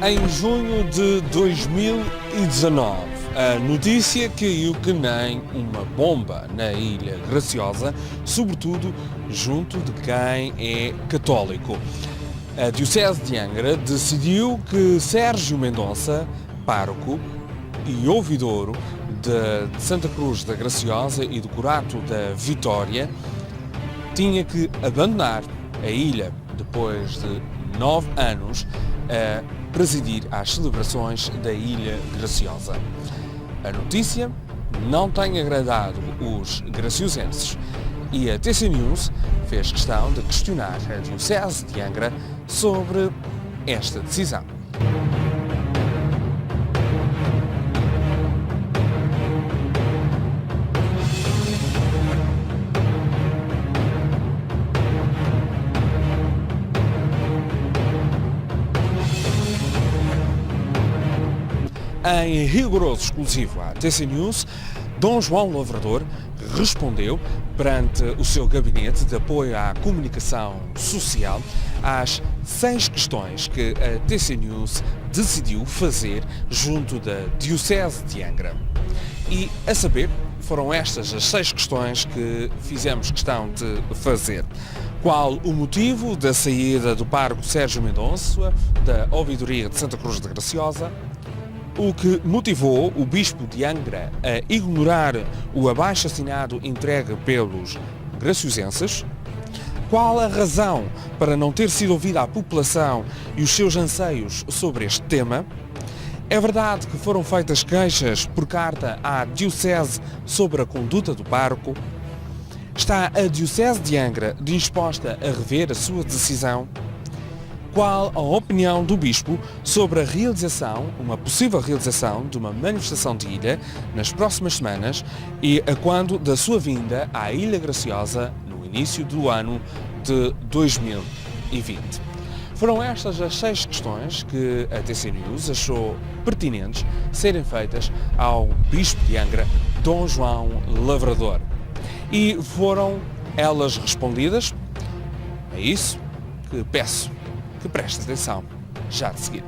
Em junho de 2019, a notícia caiu que nem uma bomba na Ilha Graciosa, sobretudo junto de quem é católico. A Diocese de Angra decidiu que Sérgio Mendonça, pároco e ouvidouro de Santa Cruz da Graciosa e do Curato da Vitória, tinha que abandonar a ilha depois de 9 anos a presidir às celebrações da Ilha Graciosa. A notícia não tem agradado os graciosenses e a TC News fez questão de questionar a Diocese de Angra sobre esta decisão. Em rigoroso exclusivo à TC News, Dom João Lavrador respondeu perante o seu gabinete de apoio à comunicação social às 6 questões que a TC News decidiu fazer junto da Diocese de Angra. E, a saber, foram estas as 6 questões que fizemos questão de fazer. Qual o motivo da saída do pároco Sérgio Mendonça da Ouvidoria de Santa Cruz da Graciosa? O que motivou o Bispo de Angra a ignorar o abaixo-assinado entregue pelos graciosenses? Qual a razão para não ter sido ouvida a população e os seus anseios sobre este tema? É verdade que foram feitas queixas por carta à Diocese sobre a conduta do pároco? Está a Diocese de Angra disposta a rever a sua decisão? Qual a opinião do Bispo sobre a realização, uma possível realização de uma manifestação de ilha nas próximas semanas e a quando da sua vinda à Ilha Graciosa no início do ano de 2020? Foram estas as 6 questões que a TC News achou pertinentes serem feitas ao Bispo de Angra, Dom João Lavrador. E foram elas respondidas. É isso que peço que preste atenção já de seguida.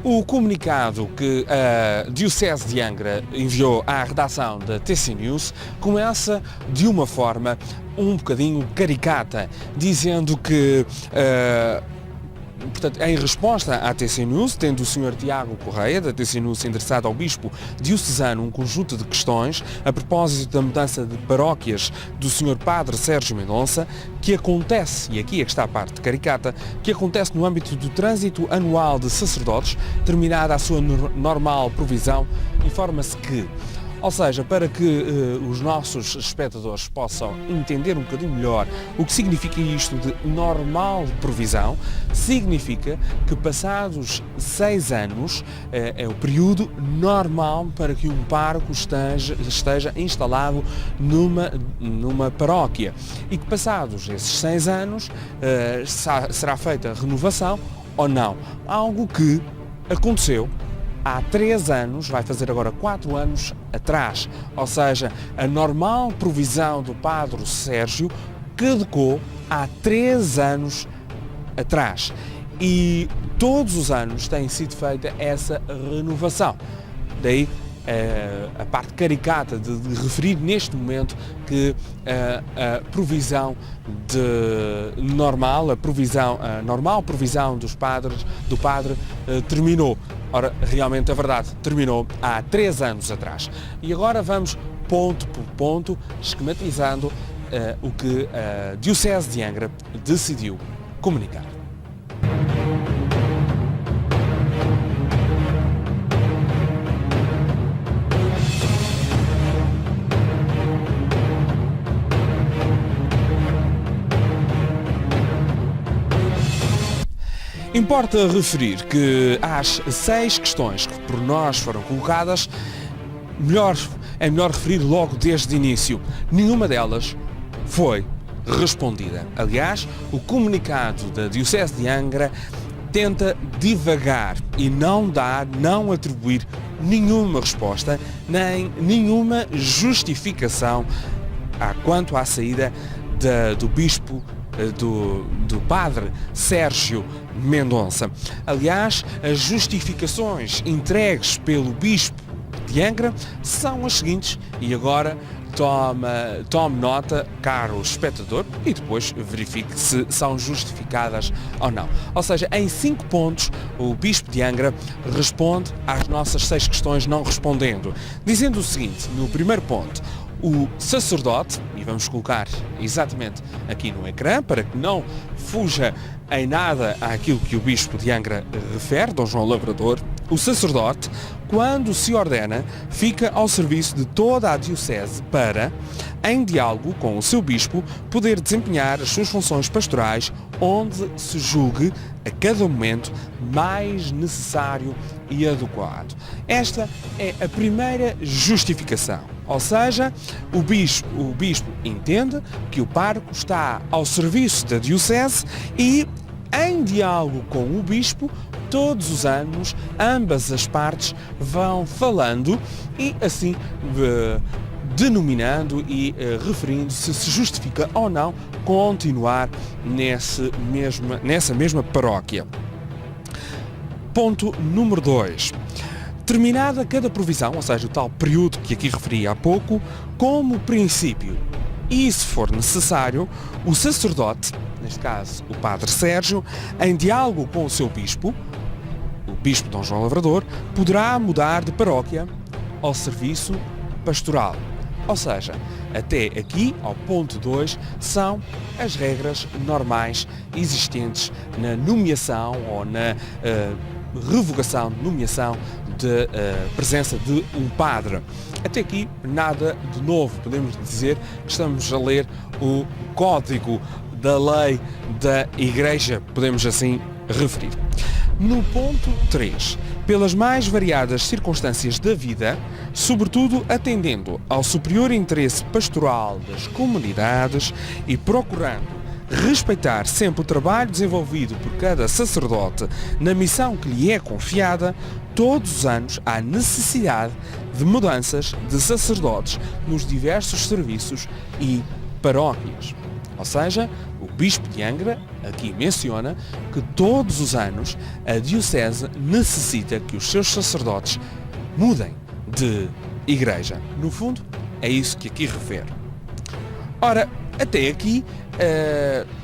O comunicado que a Diocese de Angra enviou à redação da TC News começa de uma forma um bocadinho caricata, dizendo que, portanto, em resposta à TC News, tendo o Sr. Tiago Correia, da TC News, endereçado ao Bispo diocesano um conjunto de questões a propósito da mudança de paróquias do Sr. Padre Sérgio Mendonça, que acontece, e aqui é que está a parte caricata, que acontece no âmbito do trânsito anual de sacerdotes, terminada a sua normal provisão, informa-se que, ou seja, para que os nossos espectadores possam entender um bocadinho melhor o que significa isto de normal provisão, significa que passados 6 anos é o período normal para que um pároco esteja instalado numa paróquia e que passados esses 6 anos será feita a renovação ou não. Algo que aconteceu há 3 anos, vai fazer agora 4 anos atrás. Ou seja, a normal provisão do Padre Sérgio caducou há 3 anos atrás. E todos os anos tem sido feita essa renovação. Daí a parte caricata de referir neste momento que a provisão normal provisão do padre terminou. Ora, realmente é verdade, terminou há 3 anos atrás. E agora vamos ponto por ponto, esquematizando o que a Diocese de Angra decidiu comunicar. Importa referir que às 6 questões que por nós foram colocadas, é melhor referir logo desde o início. Nenhuma delas foi respondida. Aliás, o comunicado da Diocese de Angra tenta divagar e não atribuir nenhuma resposta, nem nenhuma justificação quanto à saída do bispo, do padre Sérgio Mendonça. Aliás, as justificações entregues pelo bispo de Angra são as seguintes, e agora tome nota, caro espectador, e depois verifique se são justificadas ou não. Ou seja, em 5 pontos, o bispo de Angra responde às nossas 6 questões não respondendo, dizendo o seguinte: no primeiro ponto, o sacerdote, e vamos colocar exatamente aqui no ecrã para que não fuja em nada àquilo que o bispo de Angra refere, Dom João Lavrador, o sacerdote, quando se ordena, fica ao serviço de toda a diocese para, em diálogo com o seu bispo, poder desempenhar as suas funções pastorais onde se julgue a cada momento mais necessário e adequado. Esta é a primeira justificação. Ou seja, o bispo entende que o pároco está ao serviço da diocese e, em diálogo com o bispo, todos os anos, ambas as partes vão falando e assim denominando e referindo se justifica ou não continuar nessa mesma paróquia. Ponto número 2. Terminada cada provisão, ou seja, o tal período que aqui referi há pouco, como princípio, e se for necessário, o sacerdote, neste caso o padre Sérgio, em diálogo com o seu bispo, o bispo Dom João Lavrador, poderá mudar de paróquia ao serviço pastoral. Ou seja, até aqui, ao ponto 2, são as regras normais existentes na nomeação ou na revogação de nomeação de presença de um padre. Até aqui, nada de novo. Podemos dizer que estamos a ler o código da lei da Igreja, podemos assim referir. No ponto 3, pelas mais variadas circunstâncias da vida, sobretudo atendendo ao superior interesse pastoral das comunidades e procurando respeitar sempre o trabalho desenvolvido por cada sacerdote na missão que lhe é confiada, todos os anos há necessidade de mudanças de sacerdotes nos diversos serviços e paróquias. Ou seja, o bispo de Angra aqui menciona que todos os anos a diocese necessita que os seus sacerdotes mudem de igreja. No fundo, é isso que aqui refere. Ora, até aqui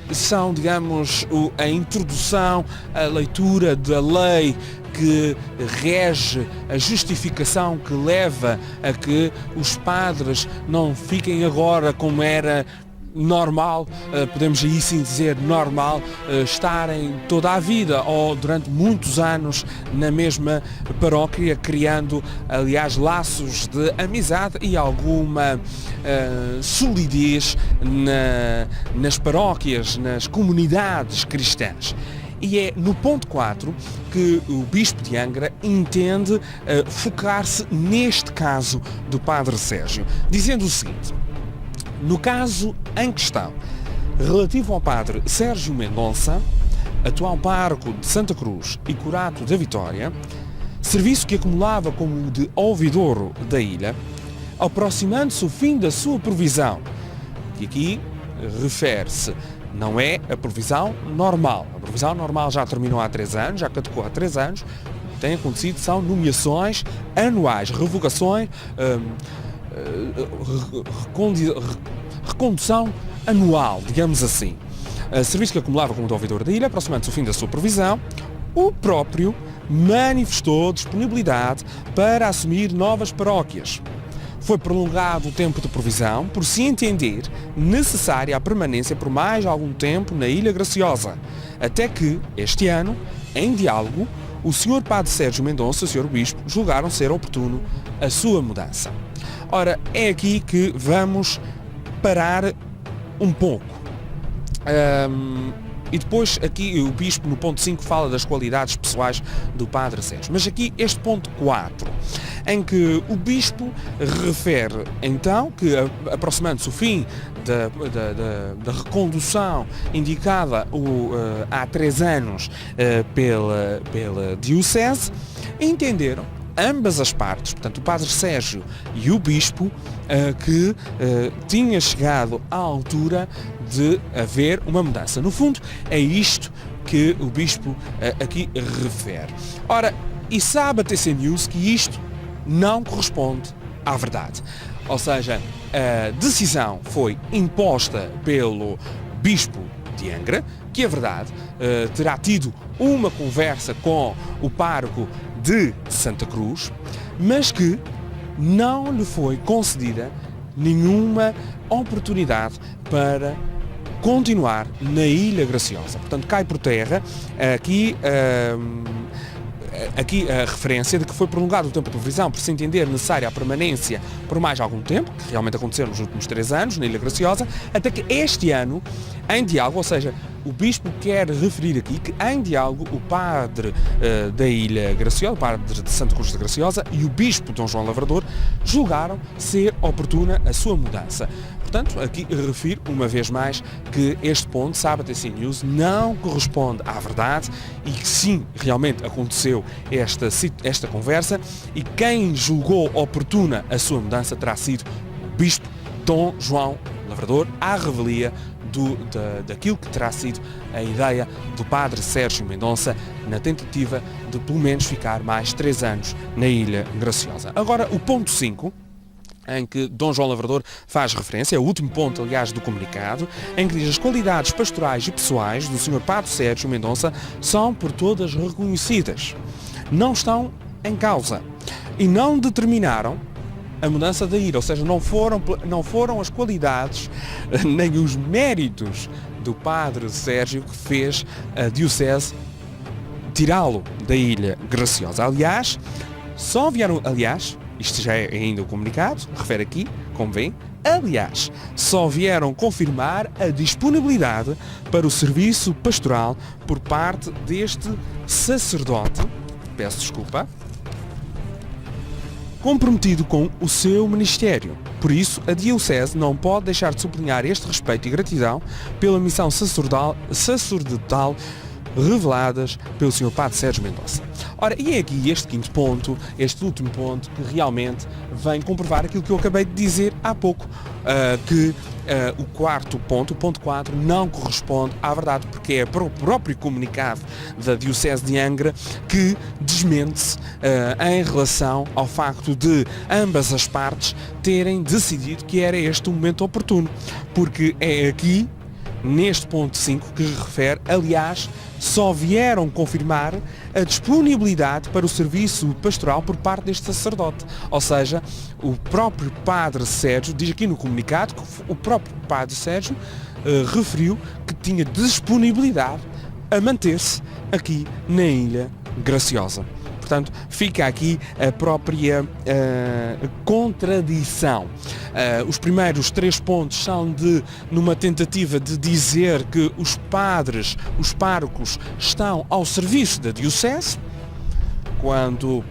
são, digamos, a introdução, a leitura da lei que rege, a justificação que leva a que os padres não fiquem agora como era normal, podemos aí sim dizer normal, estarem toda a vida ou durante muitos anos na mesma paróquia, criando, aliás, laços de amizade e alguma solidez nas paróquias, nas comunidades cristãs. E é no ponto 4 que o bispo de Angra entende focar-se neste caso do padre Sérgio, dizendo o seguinte: no caso em questão, relativo ao padre Sérgio Mendonça, atual pároco de Santa Cruz e curato da Vitória, serviço que acumulava como o de ouvidouro da ilha, aproximando-se o fim da sua provisão, que aqui refere-se, não é a provisão normal. A provisão normal já terminou há 3 anos, já caducou há 3 anos, tem acontecido, são nomeações anuais, revogações, recondução anual, digamos assim. Serviço que acumulava como ouvidor da ilha, aproximando-se o fim da sua provisão, o próprio manifestou disponibilidade para assumir novas paróquias. Foi prolongado o tempo de provisão por se entender necessária a permanência por mais algum tempo na Ilha Graciosa, até que, este ano, em diálogo, o Sr. Padre Sérgio Mendonça e o Sr. Bispo julgaram ser oportuno a sua mudança. Ora, é aqui que vamos parar um pouco. E depois aqui o Bispo no ponto 5 fala das qualidades pessoais do Padre Sérgio. Mas aqui este ponto 4, em que o Bispo refere então que, aproximando-se o fim da recondução indicada há 3 anos pela Diocese, entenderam ambas as partes, portanto o Padre Sérgio e o Bispo, que tinha chegado à altura de haver uma mudança. No fundo, é isto que o Bispo aqui refere. Ora, e sabe a TC News que isto não corresponde à verdade. Ou seja, a decisão foi imposta pelo Bispo de Angra, que é verdade, terá tido uma conversa com o pároco de Santa Cruz, mas que não lhe foi concedida nenhuma oportunidade para continuar na Ilha Graciosa. Portanto, cai por terra aqui a referência de que foi prolongado o tempo de prisão por se entender necessária a permanência por mais algum tempo, que realmente aconteceu nos últimos 3 anos na Ilha Graciosa, até que este ano, em diálogo, ou seja, o Bispo quer referir aqui que em diálogo o padre da Ilha Graciosa, o padre de Santa Cruz de Graciosa e o Bispo Dom João Lavrador julgaram ser oportuna a sua mudança. Portanto, aqui refiro uma vez mais que este ponto, sabe a TC News, não corresponde à verdade e que sim, realmente aconteceu esta conversa e quem julgou oportuna a sua mudança terá sido o Bispo Dom João Lavrador, à revelia daquilo que terá sido a ideia do Padre Sérgio Mendonça na tentativa de pelo menos ficar mais 3 anos na Ilha Graciosa. Agora, o ponto 5, em que Dom João Lavrador faz referência, é o último ponto, aliás, do comunicado, em que diz: as qualidades pastorais e pessoais do Sr. Padre Sérgio Mendonça são por todas reconhecidas, não estão em causa e não determinaram a mudança da ilha, ou seja, não foram as qualidades nem os méritos do Padre Sérgio que fez a Diocese tirá-lo da Ilha Graciosa. Aliás, isto já é ainda o comunicado, refere aqui, como vem, só vieram confirmar a disponibilidade para o serviço pastoral por parte deste sacerdote, peço desculpa, comprometido com o seu ministério. Por isso, a Diocese não pode deixar de sublinhar este respeito e gratidão pela missão sacerdotal reveladas pelo Sr. Padre Sérgio Mendonça. Ora, e é aqui este quinto ponto, este último ponto, que realmente vem comprovar aquilo que eu acabei de dizer há pouco, que o quarto ponto, o ponto 4, não corresponde à verdade, porque é o próprio comunicado da Diocese de Angra que desmente-se em relação ao facto de ambas as partes terem decidido que era este o momento oportuno, porque é aqui, neste ponto 5, que refere, aliás, só vieram confirmar a disponibilidade para o serviço pastoral por parte deste sacerdote. Ou seja, o próprio Padre Sérgio, diz aqui no comunicado, que o próprio Padre Sérgio referiu que tinha disponibilidade a manter-se aqui na Ilha Graciosa. Portanto, fica aqui a própria contradição. Os primeiros 3 pontos são numa tentativa de dizer que os párocos, estão ao serviço da Diocese, quando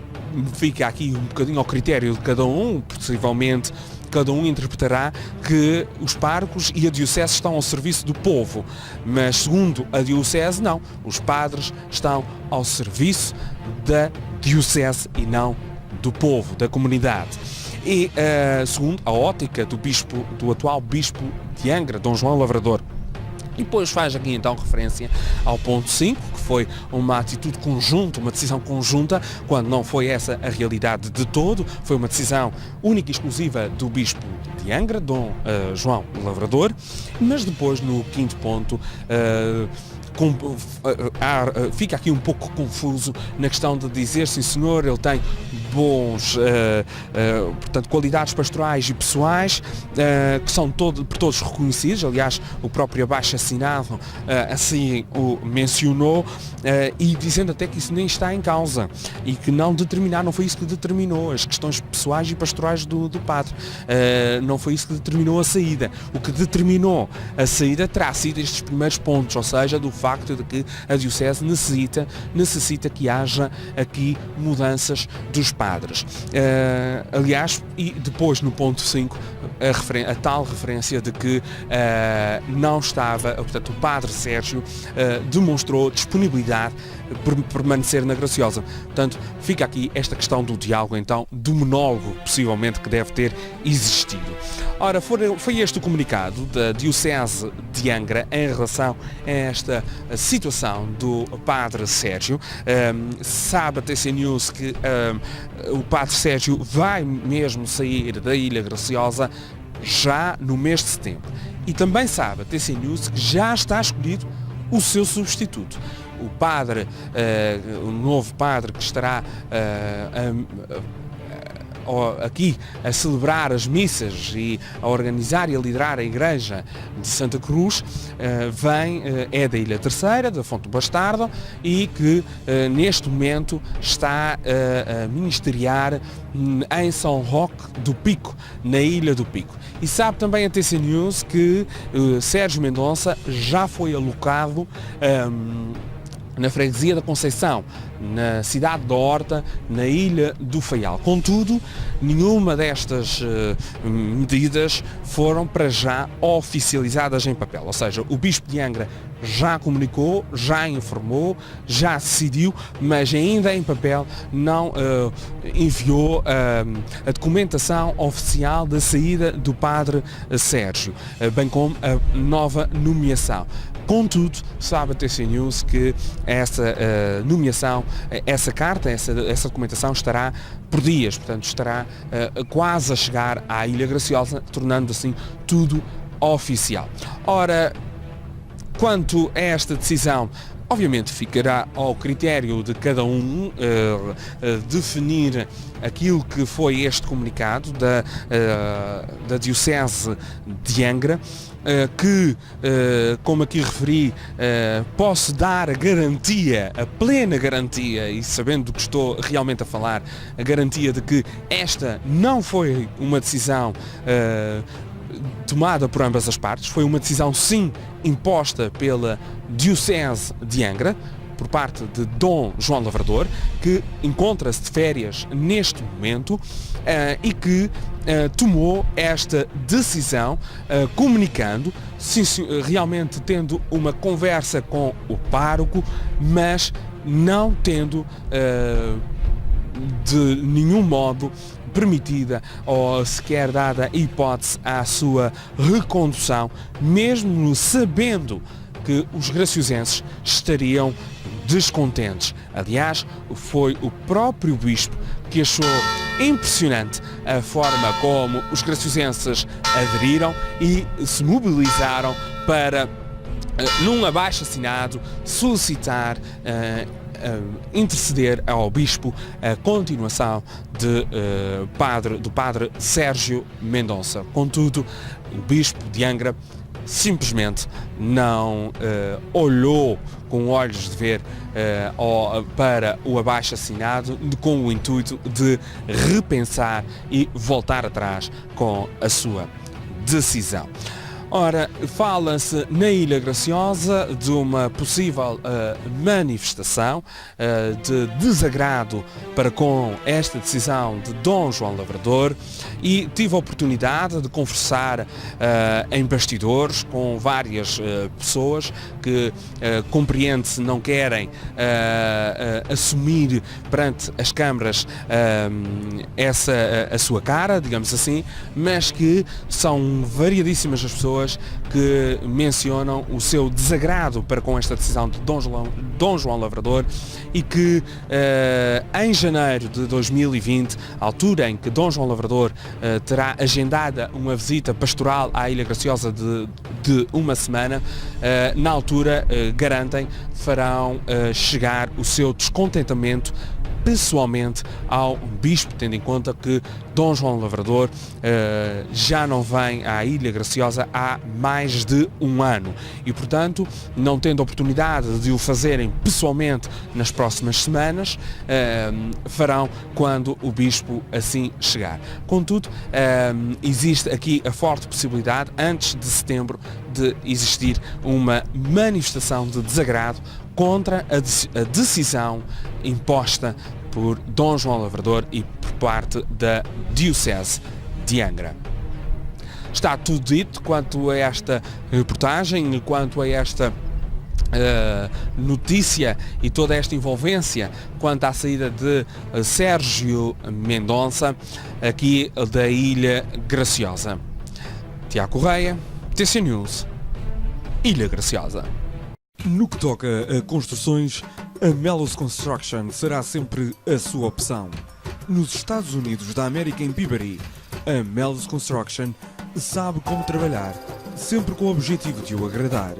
fica aqui um bocadinho ao critério de cada um, possivelmente cada um interpretará que os párocos e a Diocese estão ao serviço do povo, mas segundo a Diocese não, os padres estão ao serviço da Diocese e não do povo, da comunidade. E segundo a ótica do atual Bispo de Angra, Dom João Lavrador. E depois faz aqui então referência ao ponto 5, que foi uma atitude conjunta, uma decisão conjunta, quando não foi essa a realidade de todo, foi uma decisão única e exclusiva do Bispo de Angra, Dom João Lavrador, mas depois no quinto ponto fica aqui um pouco confuso na questão de dizer, sim senhor, ele tem bons portanto, qualidades pastorais e pessoais que são por todos reconhecidos. Aliás, o próprio abaixo assinado assim o mencionou, e dizendo até que isso nem está em causa e que não foi isso que determinou as questões pessoais pessoais e pastorais do padre. Não foi isso que determinou a saída. O que determinou a saída terá sido estes primeiros pontos, ou seja, do facto de que a Diocese necessita que haja aqui mudanças dos padres. Aliás, e depois no ponto 5, a tal referência de que não estava, portanto, o padre Sérgio demonstrou disponibilidade por permanecer na Graciosa. Portanto, fica aqui esta questão do diálogo, então, do monólogo, possivelmente, que deve ter existido. Ora, foi este o comunicado da Diocese de Angra em relação a esta situação do padre Sérgio. Sabe a TC News que o padre Sérgio vai mesmo sair da Ilha Graciosa já no mês de setembro. E também sabe a TC News que já está escolhido o seu substituto. O novo padre que estará aqui a celebrar as missas e a organizar e a liderar a igreja de Santa Cruz, é da Ilha Terceira, da Fonte do Bastardo, e que neste momento está a ministeriar em São Roque do Pico, na Ilha do Pico. E sabe também a TC News que Sérgio Mendonça já foi alocado na freguesia da Conceição, na cidade da Horta, na Ilha do Faial. Contudo, nenhuma destas medidas foram para já oficializadas em papel. Ou seja, o Bispo de Angra já comunicou, já informou, já decidiu, mas ainda em papel não enviou a documentação oficial da saída do padre Sérgio, bem como a nova nomeação. Contudo, sabe a TC News que essa nomeação, essa carta, essa documentação estará por dias, portanto estará quase a chegar à Ilha Graciosa, tornando assim tudo oficial. Ora, quanto a esta decisão, obviamente ficará ao critério de cada um definir aquilo que foi este comunicado da Diocese de Angra, que, como aqui referi, posso dar a garantia, a plena garantia, e sabendo do que estou realmente a falar, a garantia de que esta não foi uma decisão tomada por ambas as partes, foi uma decisão sim imposta pela Diocese de Angra, por parte de Dom João Lavrador, que encontra-se de férias neste momento e que tomou esta decisão comunicando, realmente tendo uma conversa com o pároco, mas não tendo de nenhum modo permitida ou sequer dada a hipótese à sua recondução, mesmo sabendo que os graciosenses estariam descontentes. Aliás, foi o próprio bispo que achou impressionante a forma como os graciosenses aderiram e se mobilizaram para, num abaixo-assinado, solicitar interceder ao bispo a continuação do padre Sérgio Mendonça. Contudo, o bispo de Angra simplesmente não olhou com olhos de ver para o abaixo-assinado com o intuito de repensar e voltar atrás com a sua decisão. Ora, fala-se na Ilha Graciosa de uma possível manifestação de desagrado para com esta decisão de Dom João Lavrador, e tive a oportunidade de conversar em bastidores com várias pessoas que compreende-se não querem assumir perante as câmaras a sua cara, digamos assim, mas que são variadíssimas as pessoas que mencionam o seu desagrado para com esta decisão de Dom João Lavrador, e que em janeiro de 2020, altura em que Dom João Lavrador terá agendada uma visita pastoral à Ilha Graciosa de uma semana, na altura garantem farão chegar o seu descontentamento pessoalmente ao bispo, tendo em conta que Dom João Lavrador já não vem à Ilha Graciosa há mais de um ano e, portanto, não tendo a oportunidade de o fazerem pessoalmente nas próximas semanas, farão quando o bispo assim chegar. Contudo, existe aqui a forte possibilidade, antes de setembro, de existir uma manifestação de desagrado contra a decisão imposta por Dom João Lavrador e por parte da Diocese de Angra. Está tudo dito quanto a esta reportagem, quanto a esta notícia e toda esta envolvência quanto à saída de Sérgio Mendonça aqui da Ilha Graciosa. Tiago Correia, TC News, Ilha Graciosa. No que toca a construções, a Mellows Construction será sempre a sua opção. Nos Estados Unidos da América, em Peabody, a Mellows Construction sabe como trabalhar, sempre com o objetivo de o agradar.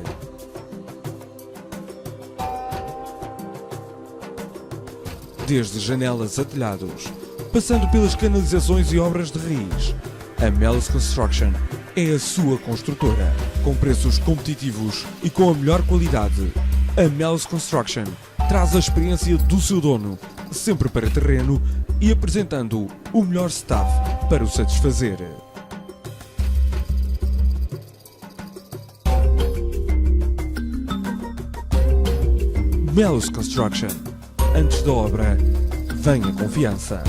Desde janelas a telhados, passando pelas canalizações e obras de raiz, a Mellows Construction é a sua construtora, com preços competitivos e com a melhor qualidade. A Mellows Construction traz a experiência do seu dono, sempre para terreno e apresentando o melhor staff para o satisfazer. Mellows Construction. Antes da obra, vem a confiança.